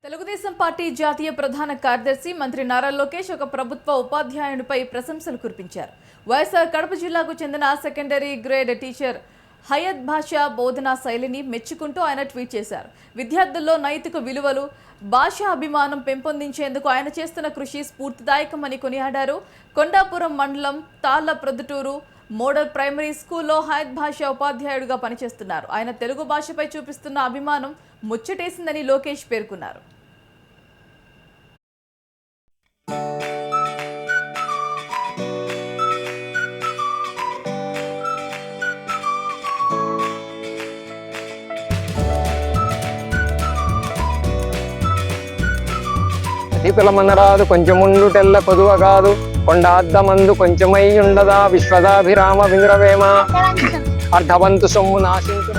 Telugu Desam party జాతీయ ప్రధాన కార్యదర్శి మంత్రి నారా లోకేష్ ఒక ప్రభుత్వ ఉపాధ్యాయునిపై ప్రశంసలు కురిపించారు. వైఎస్ఆర్ కడప జిల్లాకు చెందిన సెకండరీ గ్రేడ్ టీచర్ హయత్ భాషా బోధనా శైలిని మెచ్చుకుంటూ ఆయన ట్వీట్ చేశారు. విద్యార్థుల్లో నైతిక విలువలు, భాషా అభిమానం పెంపొందించేందుకు ఆయన చేస్తున్న కృషి స్ఫూర్తిదాయకమని కొనియాడారు. కొండాపురం మండలం తాళ్ల ప్రొద్దుటూరు మోడల్ ప్రైమరీ స్కూల్లో హయత్ భాషా ఉపాధ్యాయుడిగా పనిచేస్తున్నారు. ఆయన తెలుగు భాషపై చూపిస్తున్న అభిమానం ముచ్చటేసిందని లోకేష్ పేర్కొన్నారు. పిలమనరాదు కొంచెముండు తెల్ల కొదువ కాదు కొండాద్దమందు కొంచెమై ఉండదా విశ్వదాభిరామ వినురవేమ అర్ధవంతు సొమ్ము నాశించు